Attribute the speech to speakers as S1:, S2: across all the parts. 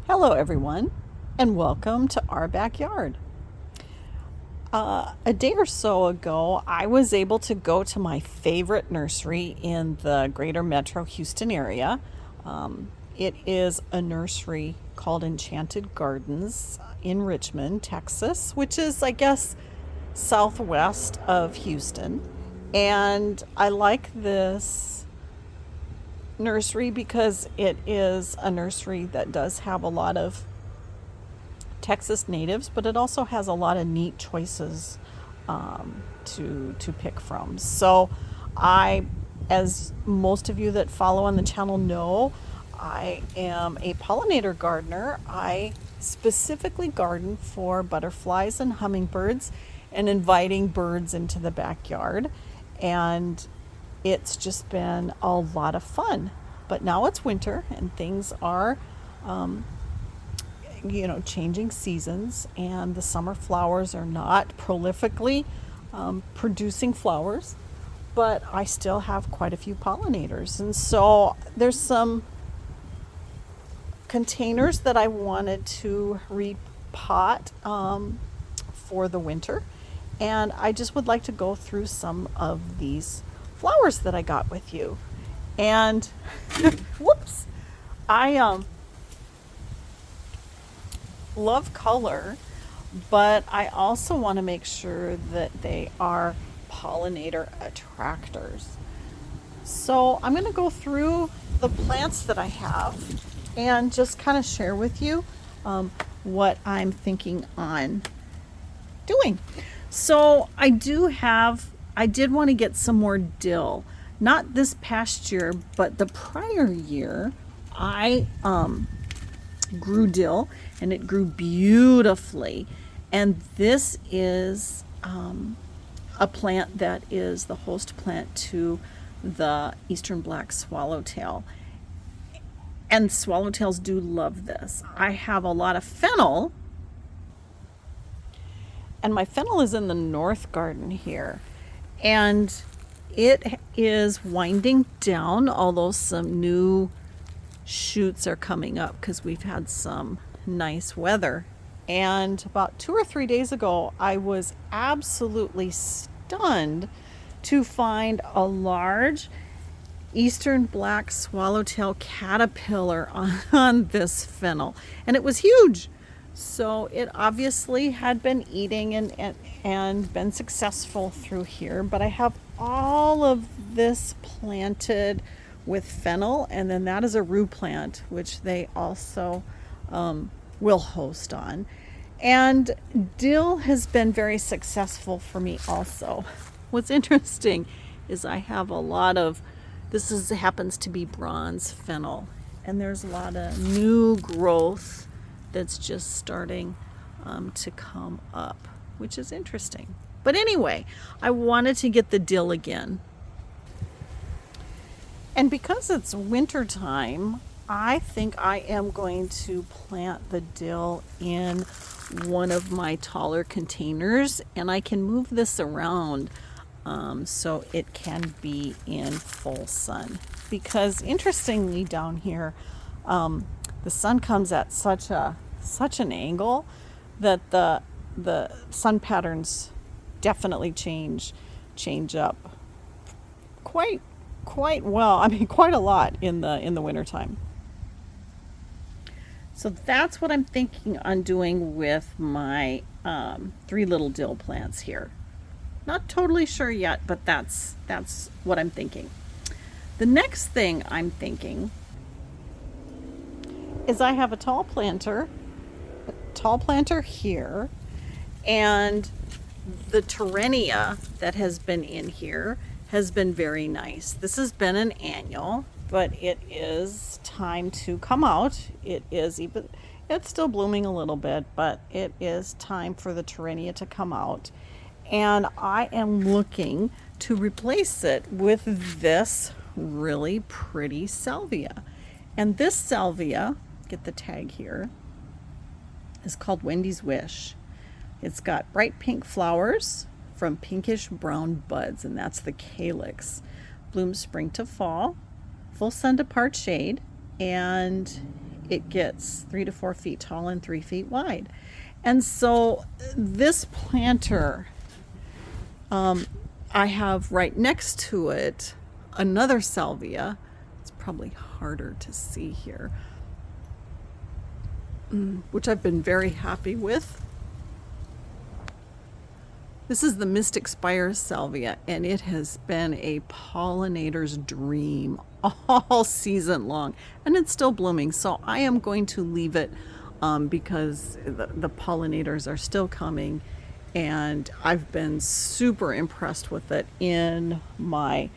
S1: Hello everyone and welcome to our backyard. A day or so ago I was able to go to my favorite nursery in the greater metro Houston area. It is a nursery called Enchanted Gardens in Richmond, Texas, which is, I guess, southwest of Houston. And I like this nursery because it is a nursery that does have a lot of Texas natives, but it also has a lot of neat choices to pick from. So I, as most of you that follow on the channel know, I am a pollinator gardener. I specifically garden for butterflies and hummingbirds and inviting birds into the backyard. And it's just been a lot of fun. But now it's winter and things are, changing seasons, and the summer flowers are not prolifically producing flowers, but I still have quite a few pollinators. And so there's some containers that I wanted to repot for the winter. And I just would like to go through some of these flowers that I got with you. And whoops, I love color, but I also want to make sure that they are pollinator attractors. So I'm going to go through the plants that I have and just kind of share with you what I'm thinking on doing. So I did want to get some more dill. Not this past year, but the prior year, I grew dill, and it grew beautifully. And this is a plant that is the host plant to the eastern black swallowtail. And swallowtails do love this. I have a lot of fennel, and my fennel is in the north garden here. And it is winding down, although some new shoots are coming up because we've had some nice weather. And about 2 or 3 days ago, I was absolutely stunned to find a large eastern black swallowtail caterpillar on this fennel. And it was huge. So it obviously had been eating and been successful through here. But I have all of this planted with fennel, and then that is a rue plant, which they also will host on. And dill has been very successful for me also. What's interesting is I have a lot of, happens to be bronze fennel, and there's a lot of new growth that's just starting to come up, which is interesting. But anyway, I wanted to get the dill again. And because it's winter time, I think I am going to plant the dill in one of my taller containers, and I can move this around so it can be in full sun. Because interestingly down here, the sun comes at such an angle that the sun patterns definitely change up quite well. I mean, quite a lot in the wintertime. So that's what I'm thinking on doing with my 3 little dill plants here. Not totally sure yet, but that's what I'm thinking. The next thing I'm thinking is I have a tall planter here, and the Terrenia that has been in here has been very nice. This has been an annual, but it is time to come out. It's still blooming a little bit, but it is time for the Terrenia to come out. And I am looking to replace it with this really pretty salvia. And this salvia, get the tag here, is called Wendy's Wish. It's got bright pink flowers from pinkish brown buds, and that's the calyx. Blooms spring to fall, full sun to part shade, and it gets 3 to 4 feet tall and 3 feet wide. And so this planter, I have right next to it another salvia. It's probably harder to see here, which I've been very happy with. This is the Mystic Spire salvia, and it has been a pollinator's dream all season long, and it's still blooming. So I am going to leave it because the pollinators are still coming, and I've been super impressed with it in my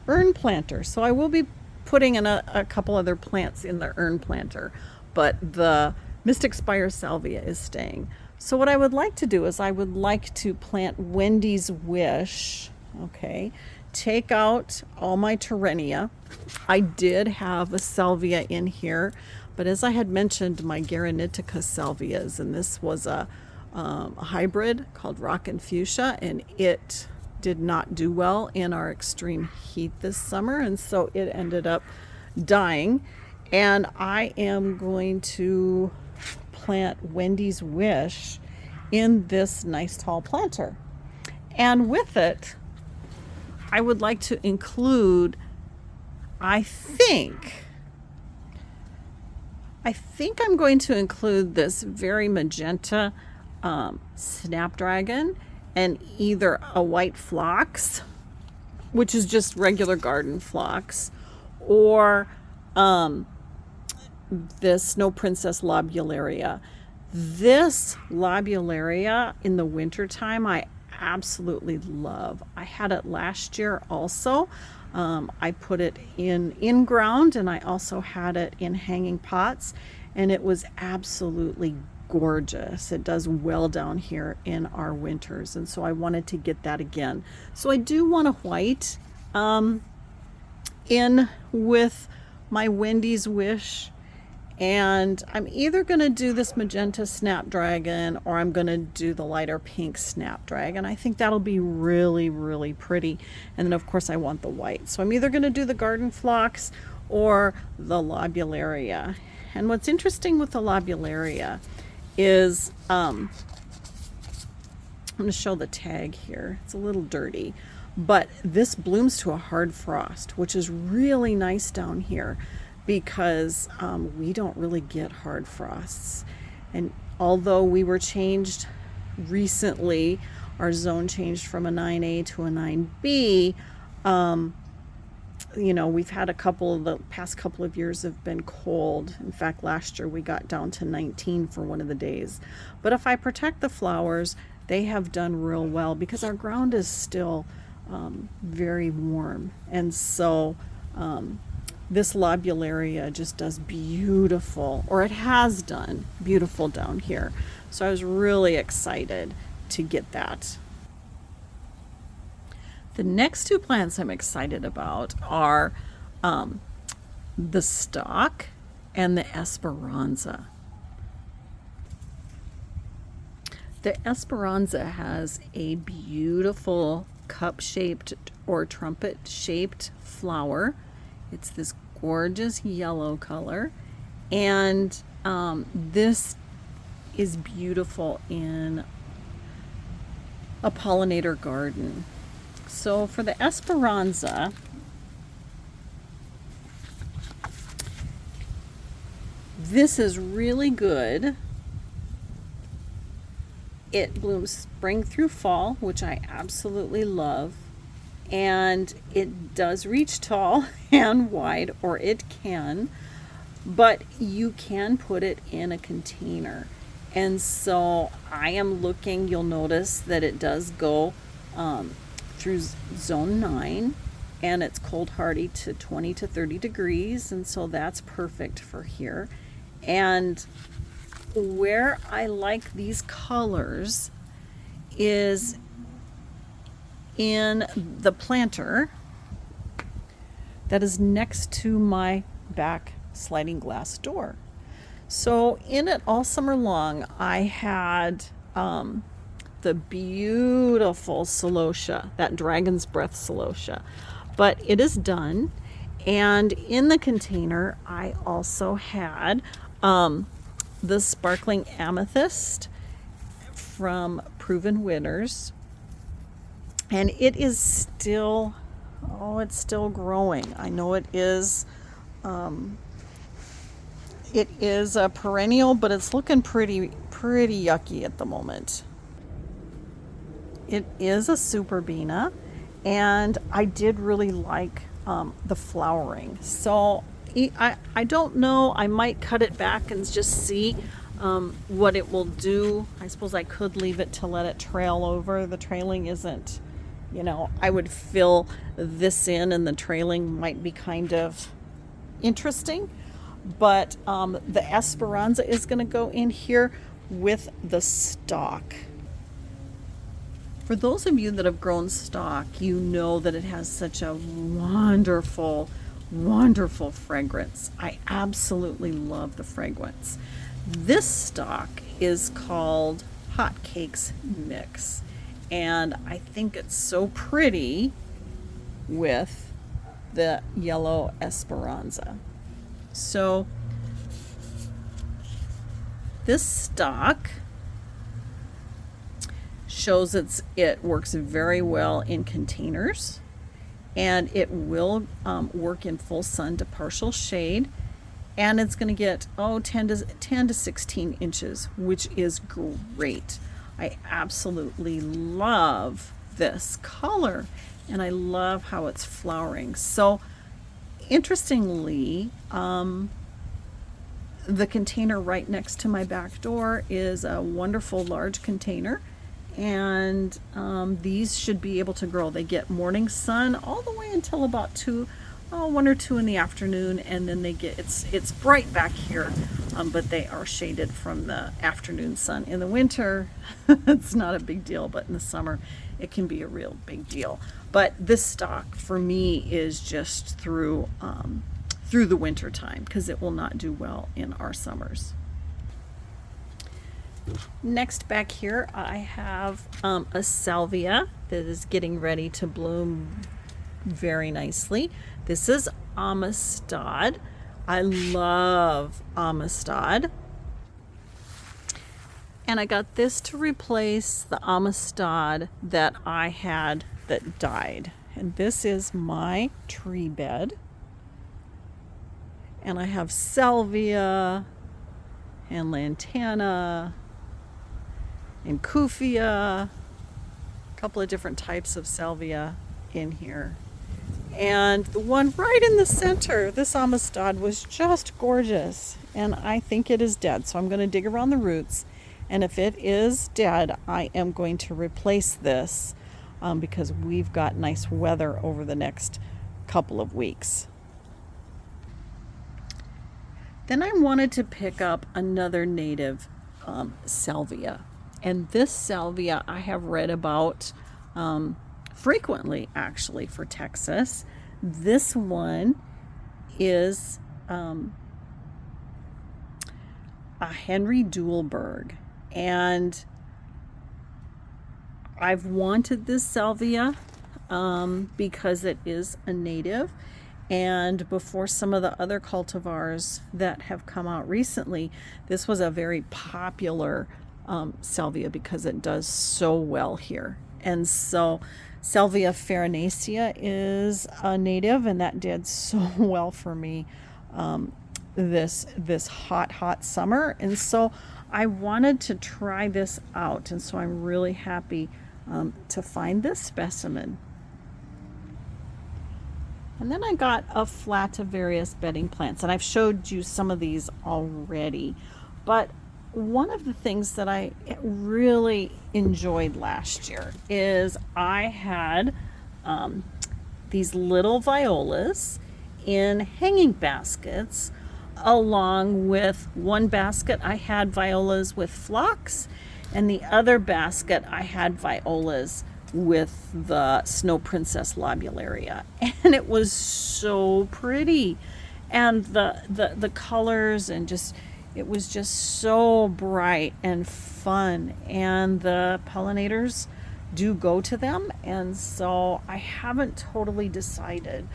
S1: urn planter. So I will be putting in a couple other plants in the urn planter, but the Mystic Spire salvia is staying. So what I would like to do is I would like to plant Wendy's Wish, okay? Take out all my Terrenia. I did have a salvia in here, but as I had mentioned, my Garanitica salvias, and this was a hybrid called Rock and Fuchsia, and it did not do well in our extreme heat this summer, and so it ended up dying. And I am going to plant Wendy's Wish in this nice tall planter. And with it, I would like to include, I think I'm going to include this very magenta snapdragon and either a white phlox, which is just regular garden phlox, or this Snow Princess lobularia. This lobularia in the wintertime I absolutely love. I had it last year also. I put it in ground, and I also had it in hanging pots, and it was absolutely gorgeous. It does well down here in our winters, and so I wanted to get that again. So I do want a white in with my Wendy's Wish, and I'm either going to do this magenta snapdragon or I'm going to do the lighter pink snapdragon. I think that'll be really, really pretty. And then of course I want the white. So I'm either going to do the garden phlox or the lobularia. And what's interesting with the lobularia is, I'm going to show the tag here. It's a little dirty, but this blooms to a hard frost, which is really nice down here, because we don't really get hard frosts. And although we were changed recently, our zone changed from a 9A to a 9B, you know, we've had the past couple of years have been cold. In fact, last year we got down to 19 for one of the days. But if I protect the flowers, they have done real well because our ground is still very warm. And so this lobularia just does beautiful, or it has done beautiful down here. So I was really excited to get that. The next two plants I'm excited about are the stock and the Esperanza. The Esperanza has a beautiful cup-shaped or trumpet-shaped flower. It's this gorgeous yellow color, and this is beautiful in a pollinator garden. So for the Esperanza, this is really good. It blooms spring through fall, which I absolutely love. And it does reach tall and wide, or it can, but you can put it in a container. And so I am looking, you'll notice that it does go through zone 9, and it's cold hardy to 20 to 30 degrees, and so that's perfect for here. And where I like these colors is in the planter that is next to my back sliding glass door. So in it all summer long, I had the beautiful celosia, that dragon's breath celosia, but it is done, And in the container, I also had the sparkling amethyst from Proven Winners. And it is still, it's still growing. I know it is a perennial, but it's looking pretty yucky at the moment. It is a Superbena, and I did really like the flowering. So I don't know, I might cut it back and just see what it will do. I suppose I could leave it to let it trail over. The trailing isn't, I would fill this in and the trailing might be kind of interesting. But the Esperanza is going to go in here with the stalk. For those of you that have grown stock, you know that it has such a wonderful, wonderful fragrance. I absolutely love the fragrance. This stock is called Hot Cakes Mix, and I think it's so pretty with the yellow Esperanza. So this stock shows it works very well in containers, and it will work in full sun to partial shade, and it's going to get 10 to 16 inches, which is great. I absolutely love this color, and I love how it's flowering. So interestingly, the container right next to my back door is a wonderful large container, and these should be able to grow. They get morning sun all the way until about 1 or 2 in the afternoon, and then they get it's bright back here, but they are shaded from the afternoon sun. In the winter, it's not a big deal, but in the summer, it can be a real big deal. But this stock for me is just through the winter time, because it will not do well in our summers. Next back here, I have a salvia that is getting ready to bloom very nicely. This is Amistad. I love Amistad. And I got this to replace the Amistad that I had that died. And this is my tree bed. And I have salvia and lantana and kufia, a couple of different types of salvia in here. And the one right in the center, this Amistad, was just gorgeous, and I think it is dead. So I'm going to dig around the roots, and if it is dead, I am going to replace this because we've got nice weather over the next couple of weeks. Then I wanted to pick up another native salvia. And this salvia I have read about frequently, actually, for Texas. This one is a Henry Duelberg. And I've wanted this salvia because it is a native. And before some of the other cultivars that have come out recently, this was a very popular salvia because it does so well here. And so Salvia farinacea is a native, and that did so well for me this hot summer. And so I wanted to try this out, and so I'm really happy to find this specimen. And then I got a flat of various bedding plants, and I've showed you some of these already. But one of the things that I really enjoyed last year is I had these little violas in hanging baskets, along with one basket I had violas with phlox, and the other basket I had violas with the Snow Princess lobularia, and it was so pretty, and the colors, and just it was just so bright and fun, and the pollinators do go to them. And so I haven't totally decided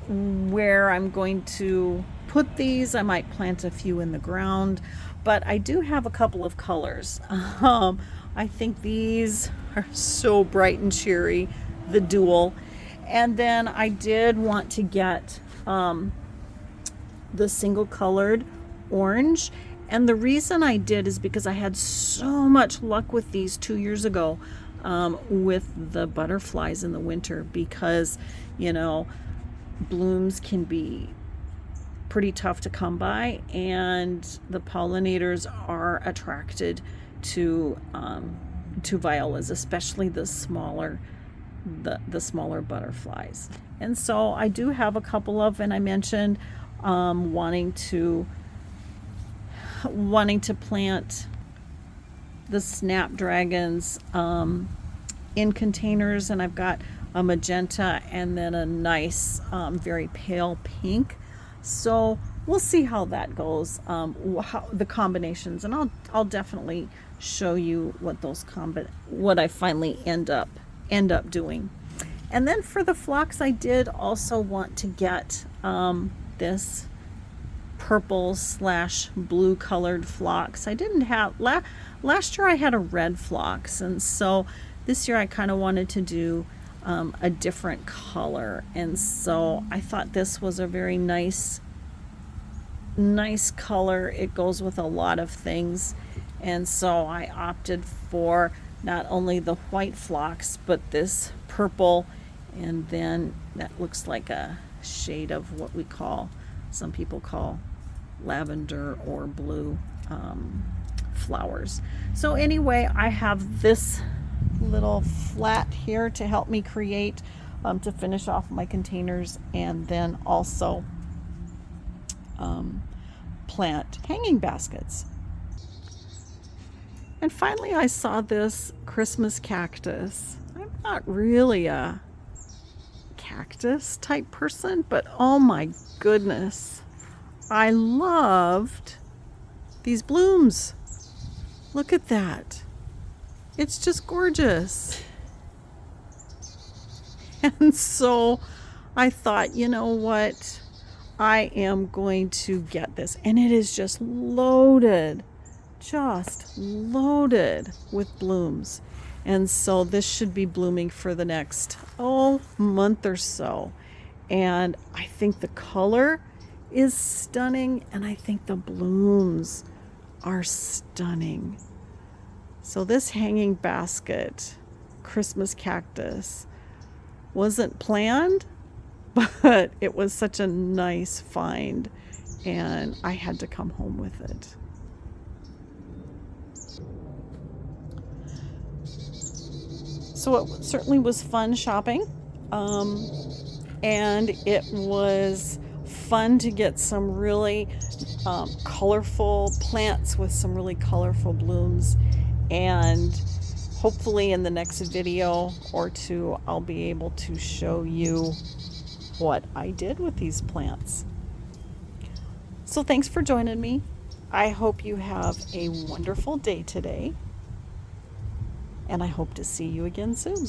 S1: where I'm going to put these. I might plant a few in the ground, but I do have a couple of colors. I think these are so bright and cheery, the dual. And then I did want to get the single colored orange. And the reason I did is because I had so much luck with these 2 years ago with the butterflies in the winter, because, you know, blooms can be pretty tough to come by, and the pollinators are attracted to violas, especially the smaller butterflies. And so I do have a couple of, and I mentioned wanting to plant the snapdragons in containers, and I've got a magenta and then a nice very pale pink. So we'll see how that goes, how the combinations, and I'll definitely show you what what I finally end up doing. And then for the phlox, I did also want to get this purple / blue colored phlox. I didn't have last year I had a red phlox, and so this year I kind of wanted to do a different color, and so I thought this was a very nice color. It goes with a lot of things, and so I opted for not only the white phlox but this purple, and then that looks like a shade of what some people call lavender or blue flowers. So anyway, I have this little flat here to help me create to finish off my containers, and then also plant hanging baskets. And finally I saw this Christmas cactus. I'm not really a cactus type person, but oh my goodness, I loved these blooms. Look at that. It's just gorgeous. And so I thought, you know what? I am going to get this. And it is just loaded with blooms. And so this should be blooming for the next, month or so. And I think the color is stunning, and I think the blooms are stunning. So this hanging basket Christmas cactus wasn't planned, but it was such a nice find, and I had to come home with it. So it certainly was fun shopping, and it was fun to get some really colorful plants with some really colorful blooms. And hopefully in the next video or two, I'll be able to show you what I did with these plants. So thanks for joining me. I hope you have a wonderful day today, and I hope to see you again soon.